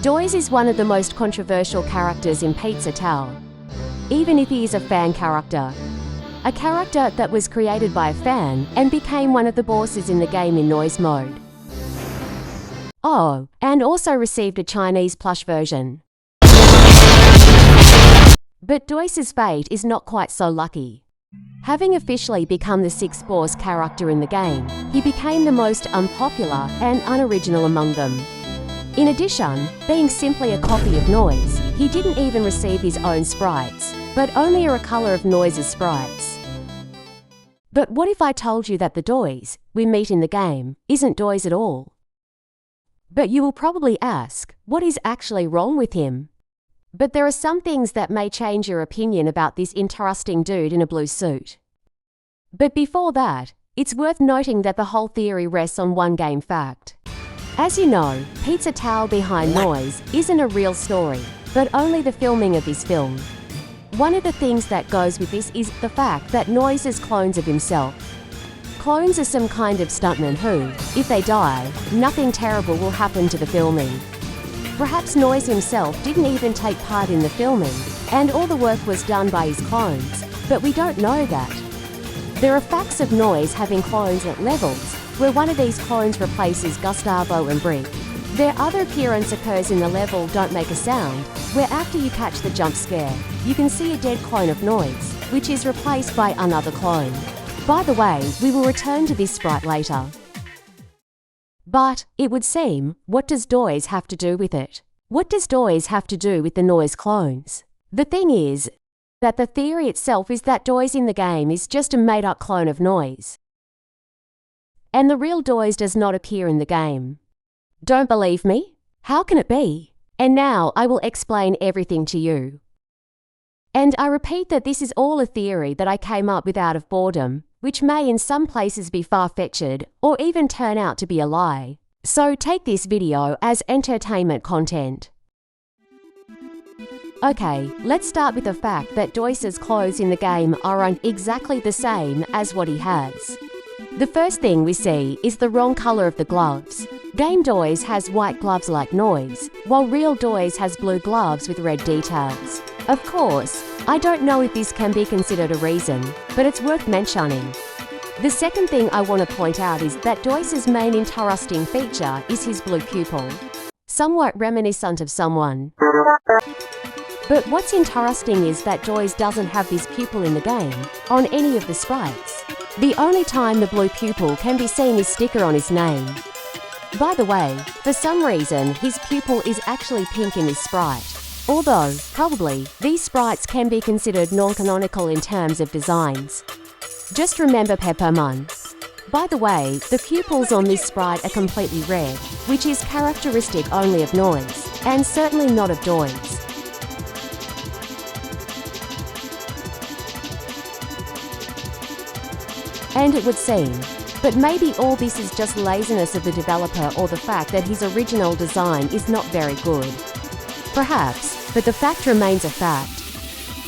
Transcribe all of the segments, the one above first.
Doise is one of the most controversial characters in Pizza Tower, even if he is a fan character. A character that was created by a fan and became one of the bosses in the game in noise mode. Oh, and also received a Chinese plush version. But Doise's fate is not quite so lucky. Having officially become the sixth boss character in the game, he became the most unpopular and unoriginal among them. In addition, being simply a copy of Noise, he didn't even receive his own sprites, but only a recolor of Noise's sprites. But what if I told you that the Doise we meet in the game isn't Doise at all? But you will probably ask, what is actually wrong with him? But there are some things that may change your opinion about this interesting dude in a blue suit. But before that, it's worth noting that the whole theory rests on one game fact. As you know, Pizza Tower behind Noise isn't a real story, but only the filming of this film. One of the things that goes with this is the fact that Noise is clones of himself. Clones are some kind of stuntmen who, if they die, nothing terrible will happen to the filming. Perhaps Noise himself didn't even take part in the filming, and all the work was done by his clones, but we don't know that. There are facts of Noise having clones at levels, where one of these clones replaces Gustavo and Brick. Their other appearance occurs in the level Don't Make a Sound, where after you catch the jump scare, you can see a dead clone of Noise, which is replaced by another clone. By the way, we will return to this sprite later. But, it would seem, what does Doise have to do with it? What does Doise have to do with the Noise clones? The thing is that the theory itself is that Doise in the game is just a made-up clone of Noise. And the real Doise does not appear in the game. Don't believe me? How can it be? And now I will explain everything to you. And I repeat that this is all a theory that I came up with out of boredom, which may in some places be far-fetched or even turn out to be a lie. So take this video as entertainment content. Okay, let's start with the fact that Doise's clothes in the game aren't exactly the same as what he has. The first thing we see is the wrong color of the gloves. Game Doise has white gloves like Noise, while real Doise has blue gloves with red details. Of course, I don't know if this can be considered a reason, but it's worth mentioning. The second thing I want to point out is that Doise's main interesting feature is his blue pupil, somewhat reminiscent of someone. But what's interesting is that Doise doesn't have this pupil in the game, on any of the sprites. The only time the blue pupil can be seen is sticker on his name. By the way, for some reason, his pupil is actually pink in this sprite. Although, probably, these sprites can be considered non-canonical in terms of designs. Just remember Peppermon. By the way, the pupils on this sprite are completely red, which is characteristic only of Noise, and certainly not of Doise. And it would seem, but maybe all this is just laziness of the developer or the fact that his original design is not very good. Perhaps, but the fact remains a fact.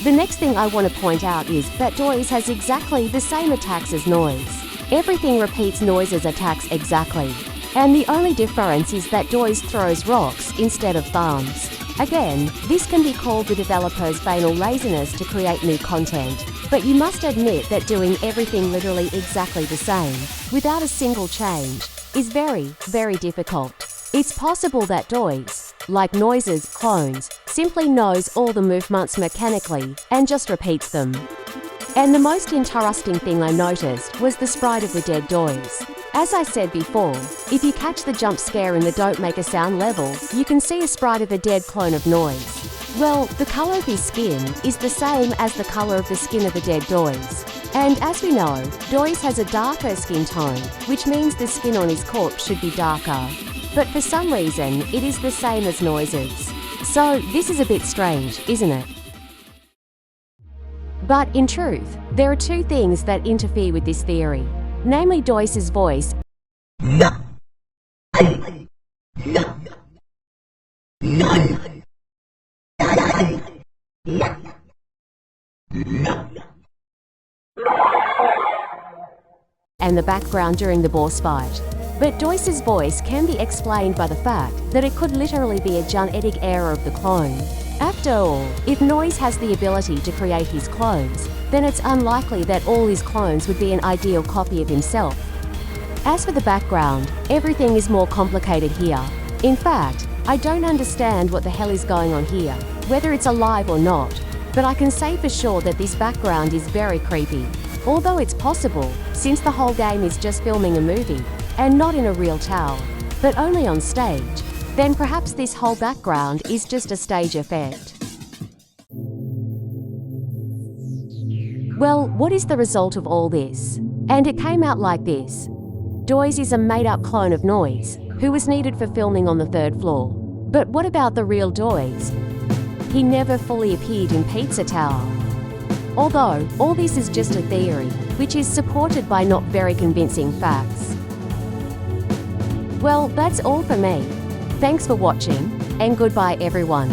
The next thing I want to point out is that Doise has exactly the same attacks as Noise. Everything repeats Noise's attacks exactly. And the only difference is that Doise throws rocks instead of thumbs. Again, this can be called the developer's banal laziness to create new content. But you must admit that doing everything literally exactly the same, without a single change, is very, very difficult. It's possible that Doise, like Noise's clones, simply knows all the movements mechanically and just repeats them. And the most interesting thing I noticed was the sprite of the dead Doise. As I said before, if you catch the jump scare in the Don't Make a Sound level, you can see a sprite of a dead clone of Noise. Well, the colour of his skin is the same as the colour of the skin of the dead Doise. And as we know, Doise has a darker skin tone, which means the skin on his corpse should be darker. But for some reason, it is the same as Noise's. So this is a bit strange, isn't it? But in truth, there are two things that interfere with this theory. Namely Doise's voice and the background during the boss fight. But Doise's voice can be explained by the fact that it could literally be a genetic error of the clone. After all, if Noise has the ability to create his clones, then it's unlikely that all his clones would be an ideal copy of himself. As for the background, everything is more complicated here. In fact, I don't understand what the hell is going on here, whether it's alive or not, but I can say for sure that this background is very creepy. Although it's possible, since the whole game is just filming a movie, and not in a real tower, but only on stage, then perhaps this whole background is just a stage effect. Well, what is the result of all this? And it came out like this. Doise is a made-up clone of Noise, who was needed for filming on the 3rd floor. But what about the real Doise? He never fully appeared in Pizza Tower. Although, all this is just a theory, which is supported by not very convincing facts. Well, that's all for me. Thanks for watching, and goodbye everyone.